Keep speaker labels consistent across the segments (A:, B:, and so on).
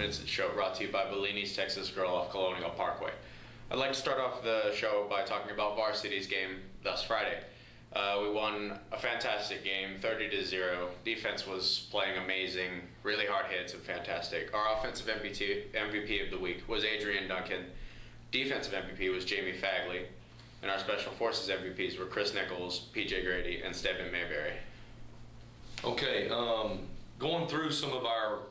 A: Vincent Show, brought to you by Bellini's Texas Grill off Colonial Parkway. I'd like to start off the show by talking about Varsity's game thus Friday. We won a fantastic game, 30-0. Defense was playing amazing, really hard hits and fantastic. Our offensive MVP of the week was Adrian Duncan. Defensive MVP was Jamie Fagley. And our Special Forces MVPs were Chris Nichols, PJ Grady, and Stephen Mayberry.
B: Okay, going through some of our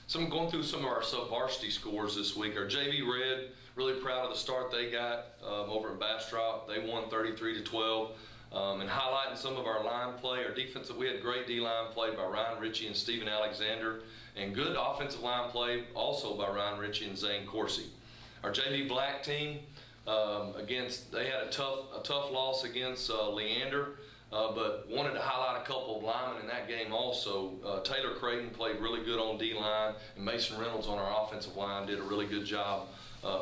B: sub-varsity scores this week. Our JV Red, really proud of the start they got over at Bastrop. They won 33-12. And highlighting some of our line play, our defensive, we had great D-line play by Ryan Ritchie and Stephen Alexander, and good offensive line play also by Ryan Ritchie and Zane Corsi. Our JV Black team, they had a tough loss against Leander, but wanted to highlight a couple of linemen in that game also. Taylor Creighton played really good on D-line, and Mason Reynolds on our offensive line did a really good job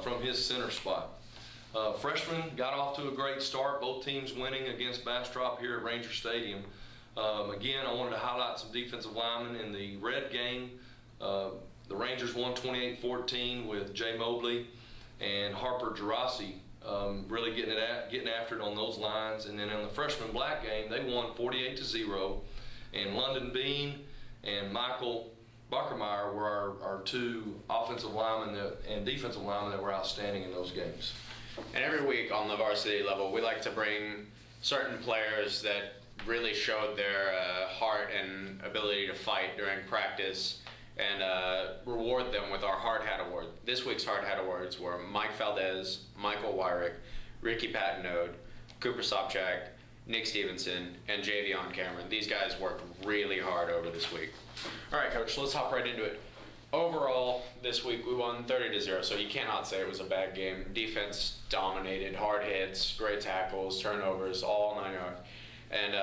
B: from his center spot. Freshmen got off to a great start, both teams winning against Bastrop here at Ranger Stadium. Again, I wanted to highlight some defensive linemen in the red game. The Rangers won 28-14 with Jay Mobley and Harper Gerasi really getting after it on those lines. And then in the freshman black game, they won 48-0. And London Bean and Michael Buckermeyer were our two offensive linemen and defensive linemen that were outstanding in those games.
A: And every week on the varsity level, we like to bring certain players that really showed their heart and ability to fight during practice and reward them with our Hard Hat Award. This week's Hard Hat Awards were Mike Valdez, Michael Wyrick, Ricky Pattonode, Cooper Sopchak, Nick Stevenson, and Javion Cameron. These guys worked really hard over this week. All right, Coach, let's hop right into it. Overall, this week we won 30-0, so you cannot say it was a bad game. Defense dominated, hard hits, great tackles, turnovers, all 9 yards. And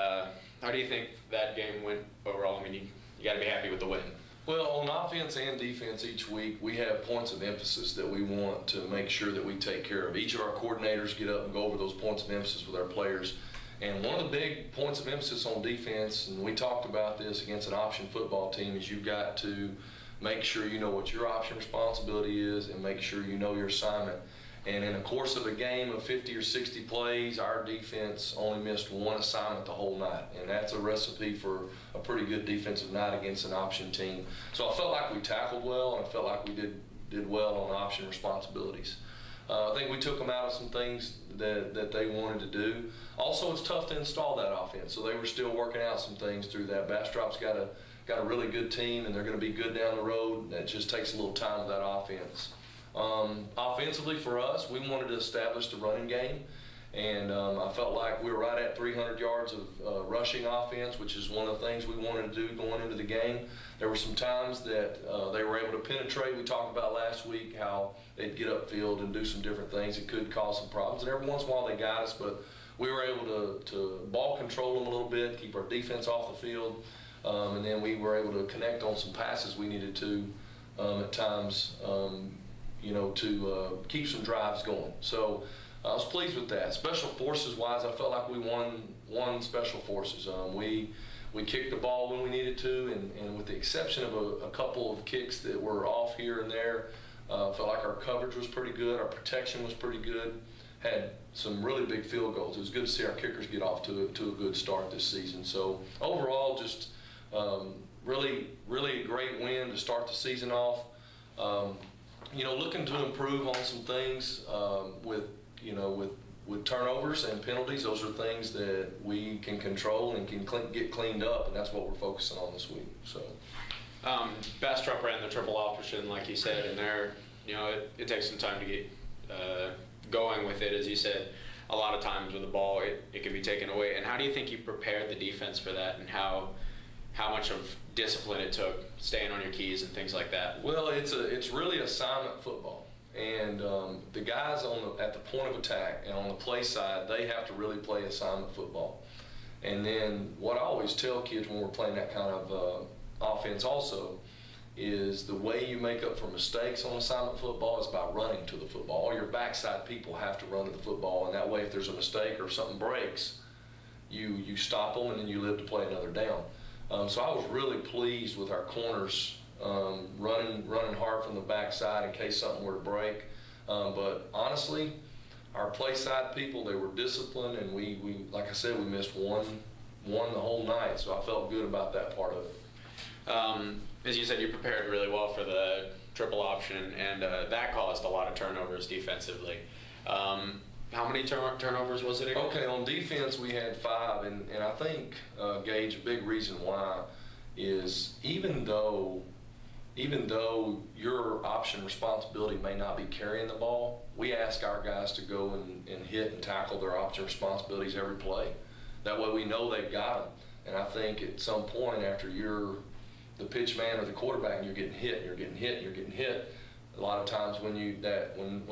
A: how do you think that game went overall? I mean, you got to be happy with the win.
B: Well, on offense and defense each week, we have points of emphasis that we want to make sure that we take care of. Each of our coordinators get up and go over those points of emphasis with our players. And one of the big points of emphasis on defense, and we talked about this against an option football team, is you've got to make sure you know what your option responsibility is and make sure you know your assignment. And in the course of a game of 50 or 60 plays, our defense only missed one assignment the whole night. And that's a recipe for a pretty good defensive night against an option team. So I felt like we tackled well, and I felt like we did well on option responsibilities. I think we took them out of some things that they wanted to do. Also, it's tough to install that offense, so they were still working out some things through that. Bastrop's got a really good team, and they're going to be good down the road. That just takes a little time with that offense. Offensively for us, we wanted to establish the running game, and I felt like we were right at 300 yards of rushing offense, which is one of the things we wanted to do going into the game. There were some times that they were able to penetrate. We talked about last week how they'd get upfield and do some different things that could cause some problems, and every once in a while they got us, but we were able to ball control them a little bit, keep our defense off the field, and then we were able to connect on some passes we needed to at times, to keep some drives going. So I was pleased with that. Special Forces wise, I felt like we won Special Forces. We kicked the ball when we needed to, and with the exception of a couple of kicks that were off here and there, felt like our coverage was pretty good, our protection was pretty good, had some really big field goals. It was good to see our kickers get off to a good start this season. So overall, just really a great win to start the season off. Looking to improve on some things with turnovers and penalties. Those are things that we can control and can get cleaned up, and that's what we're focusing on this week. So,
A: Bastrop ran the triple option, like you said, and it takes some time to get going with it, as you said. A lot of times with the ball, it can be taken away. And how do you think you prepared the defense for that, and how much of discipline it took, staying on your keys and things like that?
B: Well, it's really assignment football, and the guys at the point of attack and on the play side, they have to really play assignment football. And then what I always tell kids when we're playing that kind of offense also is the way you make up for mistakes on assignment football is by running to the football. All your backside people have to run to the football, and that way if there's a mistake or if something breaks, you stop them and then you live to play another down. So I was really pleased with our corners running hard from the backside in case something were to break. But honestly, our play side people, they were disciplined, and we like I said, we missed one the whole night, so I felt good about that part of it.
A: As you said, you prepared really well for the triple option, and that caused a lot of turnovers defensively. How many turnovers was it again?
B: Okay, on defense we had 5, and I think, Gage, a big reason why is even though your option responsibility may not be carrying the ball, we ask our guys to go and hit and tackle their option responsibilities every play. That way we know they've got them. And I think at some point after you're the pitch man or the quarterback and you're getting hit, a lot of times when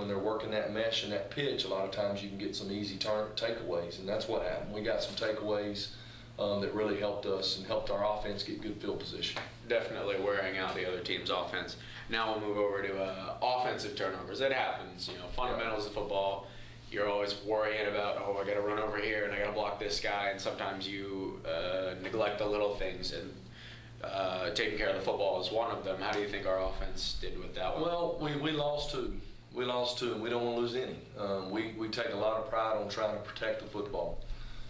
B: they're working that mesh and that pitch, a lot of times you can get some easy takeaways, and that's what happened. We got some takeaways that really helped us and helped our offense get good field position.
A: Definitely wearing out the other team's offense. Now we'll move over to offensive turnovers. It happens, fundamentals of football. You're always worrying about, oh, I got to run over here and I got to block this guy, and sometimes you neglect the little things, and taking care of the football is one of them. How do you think our offense did with that one?
B: Well, we lost 2. We lost 2, and we don't want to lose any. We take a lot of pride on trying to protect the football.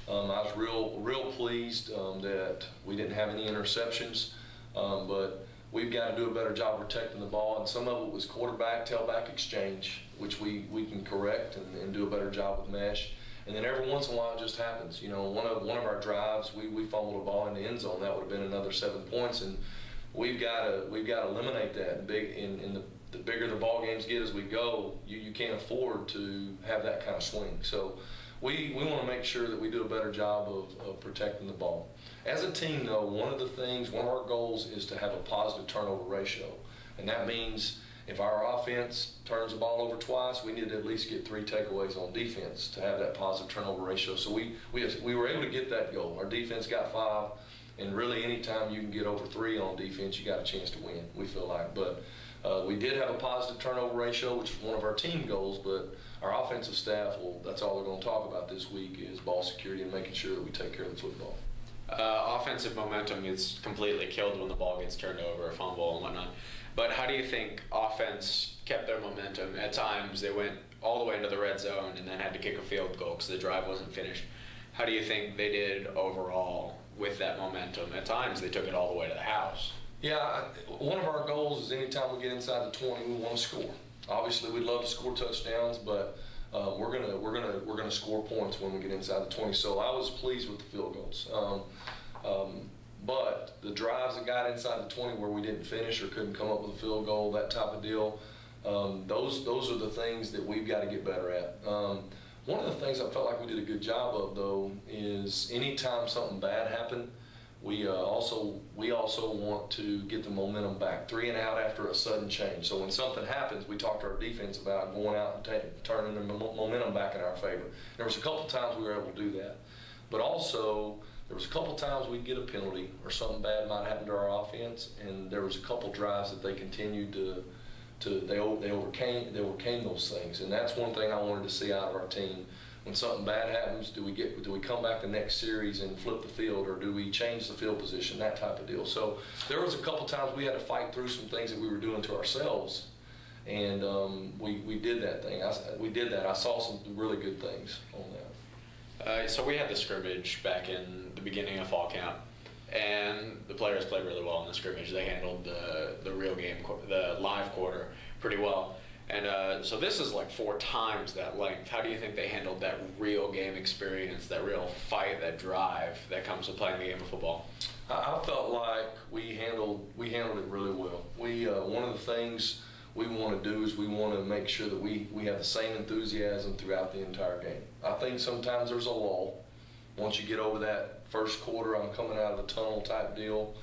B: I was real pleased that we didn't have any interceptions, but we've got to do a better job protecting the ball, and some of it was quarterback-tailback exchange, which we can correct and do a better job with mesh. And then every once in a while it just happens. One of our drives, we fumbled a ball in the end zone. That would have been another 7 points, and we've got to eliminate that. The bigger the ball games get as we go, you can't afford to have that kind of swing. So we want to make sure that we do a better job of protecting the ball. As a team, though, one of our goals is to have a positive turnover ratio, and that means if our offense turns the ball over twice, we need to at least get 3 takeaways on defense to have that positive turnover ratio. So we were able to get that goal. Our defense got 5, and really anytime you can get over 3 on defense, you got a chance to win, we feel like. But we did have a positive turnover ratio, which is one of our team goals, but our offensive staff, that's all they're going to talk about this week is ball security and making sure that we take care of the football.
A: Offensive momentum gets completely killed when the ball gets turned over, a fumble and whatnot. But how do you think offense kept their momentum? At times they went all the way into the red zone and then had to kick a field goal because the drive wasn't finished. How do you think they did overall with that momentum? At times they took it all the way to the house.
B: Yeah, one of our goals is anytime we get inside the 20, we want to score. Obviously, we'd love to score touchdowns, but we're gonna score points when we get inside the 20. So I was pleased with the field goals. But the drives that got inside the 20 where we didn't finish or couldn't come up with a field goal, that type of deal, those are the things that we've got to get better at. One of the things I felt like we did a good job of, though, is anytime something bad happened, we also want to get the momentum back. 3 and out after a sudden change. So when something happens, we talk to our defense about going out and turning the momentum back in our favor. There was a couple times we were able to do that, but also there was a couple times we'd get a penalty or something bad might happen to our offense, and there was a couple drives that they continued they overcame those things, and that's one thing I wanted to see out of our team. When something bad happens, do we come back the next series and flip the field, or do we change the field position, that type of deal. So there was a couple times we had to fight through some things that we were doing to ourselves, and we did that thing. We did that. I saw some really good things on that.
A: So we had the scrimmage back in the beginning of fall camp, and the players played really well in the scrimmage. They handled the real game, the live quarter, pretty well. And so this is like 4 times that length. How do you think they handled that real game experience, that real fight, that drive that comes with playing the game of football?
B: I felt like we handled it really well. One of the things we want to do is we want to make sure that we have the same enthusiasm throughout the entire game. I think sometimes there's a lull. Once you get over that first quarter, I'm coming out of the tunnel type deal,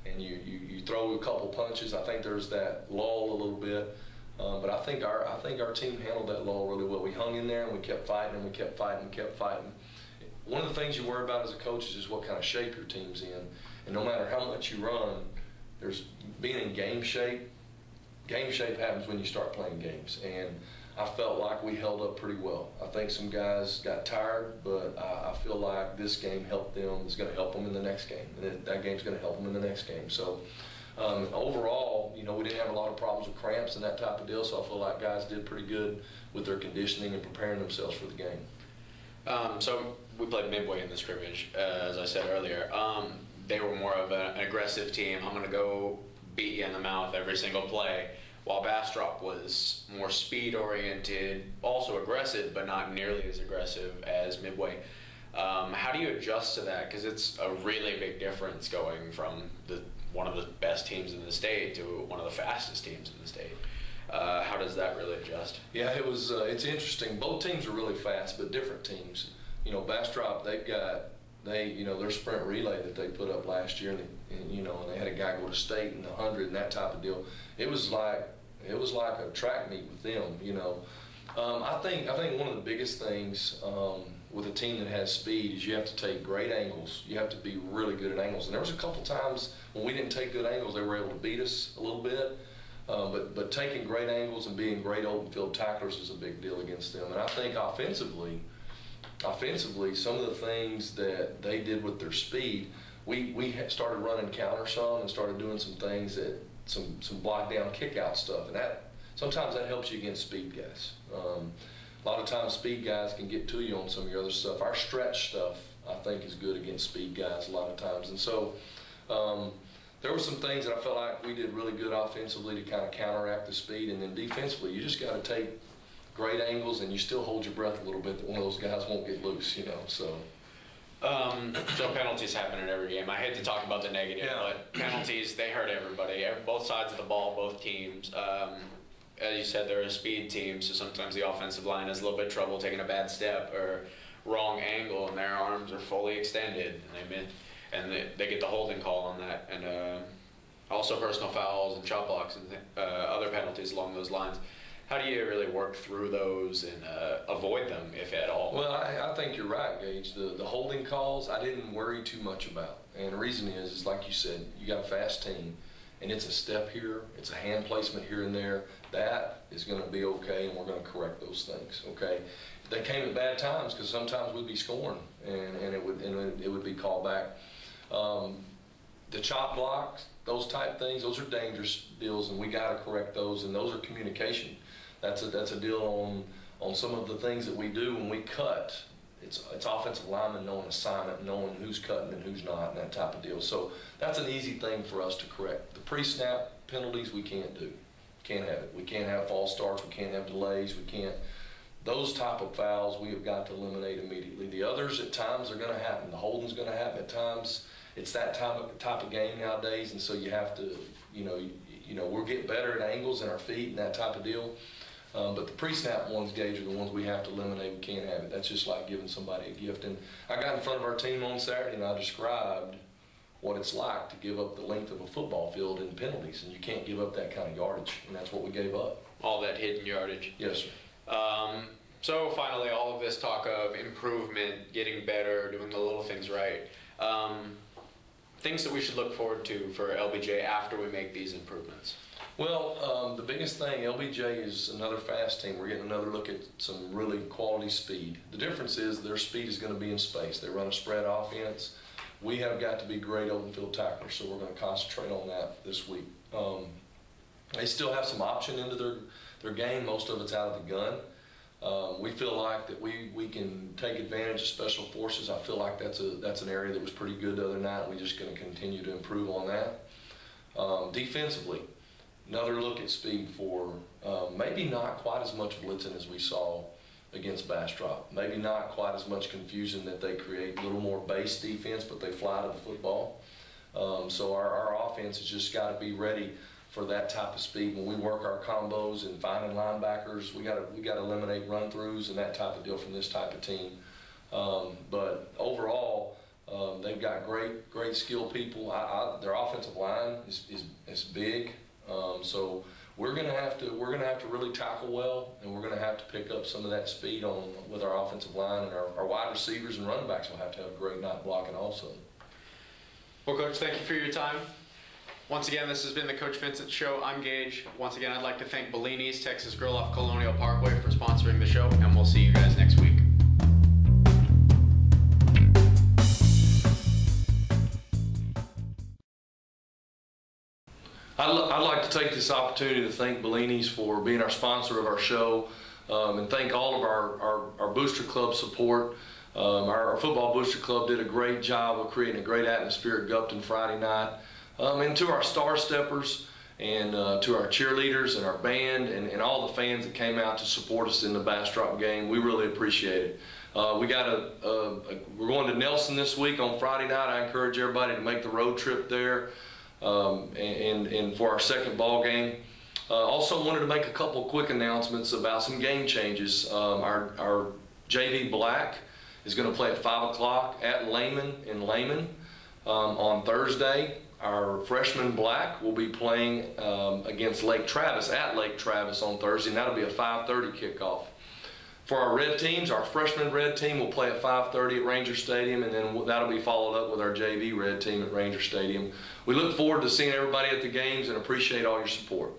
B: and you throw a couple punches, I think there's that lull a little bit. But I think our team handled that lull really well. We hung in there and we kept fighting and we kept fighting and kept fighting. One of the things you worry about as a coach is just what kind of shape your team's in. And no matter how much you run, being in game shape happens when you start playing games. And I felt like we held up pretty well. I think some guys got tired, but I feel like this game helped them. It's going to help them in the next game. And that game's going to help them in the next game. So Overall, we didn't have a lot of problems with cramps and that type of deal, so I feel like guys did pretty good with their conditioning and preparing themselves for the game.
A: So we played Midway in the scrimmage, as I said earlier. They were more of an aggressive team. I'm going to go beat you in the mouth every single play, while Bastrop was more speed-oriented, also aggressive, but not nearly as aggressive as Midway. How do you adjust to that? Because it's a really big difference going from one of the best teams in the state to one of the fastest teams in the state. How does that really adjust?
B: Yeah, it's interesting. Both teams are really fast, but different teams. Bastrop, their sprint relay that they put up last year, and they had a guy go to state in the 100 and that type of deal. It was like a track meet with them. I think one of the biggest things with a team that has speed is you have to take great angles. You have to be really good at angles. And there was a couple times when we didn't take good angles, they were able to beat us a little bit. But taking great angles and being great open field tacklers is a big deal against them. And I think offensively, some of the things that they did with their speed, we started running counter some and started doing some things that some block down kick out stuff, and sometimes that helps you against speed guys. A lot of times speed guys can get to you on some of your other stuff. Our stretch stuff, I think, is good against speed guys a lot of times. And so there were some things that I felt like we did really good offensively to kind of counteract the speed. And then defensively, you just got to take great angles and you still hold your breath a little bit that one of those guys won't get loose, So
A: penalties happen in every game. I hate to talk about the negative, but penalties, they hurt everybody. Both sides of the ball, both teams. As you said, they're a speed team, so sometimes the offensive line has a little bit of trouble taking a bad step or wrong angle, and their arms are fully extended, and they get the holding call on that, and also personal fouls and chop blocks and other penalties along those lines. How do you really work through those and avoid them, if at all?
B: Well, I think you're right, Gage. The holding calls, I didn't worry too much about. And the reason is like you said, you got a fast team, and it's a step here, it's a hand placement here and there. That is going to be okay, and we're going to correct those things, okay? They came at bad times because sometimes we'd be scoring, and it would be called back. The chop blocks, those type things, those are dangerous deals, and we got to correct those, and those are communication. That's a deal on some of the things that we do when we cut. It's offensive linemen knowing assignment, knowing who's cutting and who's not, and that type of deal. So that's an easy thing for us to correct. The pre-snap penalties we can't do. Can't have it. We can't have false starts. We can't have delays. We can't. Those type of fouls we have got to eliminate immediately. The others at times are going to happen. The holding's going to happen at times. It's that type of game nowadays, and so you have to, we're getting better at angles and our feet and that type of deal. But the pre-snap ones, Gage, are the ones we have to eliminate. We can't have it. That's just like giving somebody a gift. And I got in front of our team on Saturday and I described what it's like to give up the length of a football field in penalties, and you can't give up that kind of yardage, and that's what we gave up.
A: All that hidden yardage.
B: Yes, sir.
A: So finally, all of this talk of improvement, getting better, doing the little things right, things that we should look forward to for LBJ after we make these improvements.
B: Well, the biggest thing, LBJ is another fast team. We're getting another look at some really quality speed. The difference is their speed is going to be in space. They run a spread offense. We have got to be great open field tacklers, so we're going to concentrate on that this week. They still have some option into their game. Most of it's out of the gun. We feel like that we can take advantage of special forces. I feel like that's an area that was pretty good the other night. We're just going to continue to improve on that. Defensively, another look at speed for maybe not quite as much blitzing as we saw against Bastrop. Maybe not quite as much confusion that they create. A little more base defense, but they fly to the football. So our offense has just got to be ready for that type of speed. When we work our combos and finding linebackers, we got to eliminate run-throughs and that type of deal from this type of team. But overall, they've got great skilled people. Their offensive line is big. So we're gonna have to really tackle well, and we're gonna have to pick up some of that speed with our offensive line, and our wide receivers and running backs will have to have a great night blocking also.
A: Well, Coach, thank you for your time. Once again, this has been the Coach Vincent Show. I'm Gage. Once again, I'd like to thank Bellini's Texas Grill off Colonial Parkway for sponsoring the show, and we'll see you guys next week.
B: I'd like to take this opportunity to thank Bellini's for being our sponsor of our show, and thank all of our Booster Club support. Our football Booster Club did a great job of creating a great atmosphere at Gupton Friday night. And to our Star Steppers and to our cheerleaders and our band and all the fans that came out to support us in the Bastrop game, we really appreciate it. We're going to Nelson this week on Friday night. I encourage everybody to make the road trip there and for our second ball game. Also wanted to make a couple quick announcements about some game changes. Our JV Black is going to play at 5 o'clock at Lehman in Lehman on Thursday. Our freshman Black will be playing against Lake Travis at Lake Travis on Thursday, and that'll be a 5:30 kickoff. For our red teams, our freshman red team will play at 5:30 at Ranger Stadium, and then that'll be followed up with our JV red team at Ranger Stadium. We look forward to seeing everybody at the games and appreciate all your support.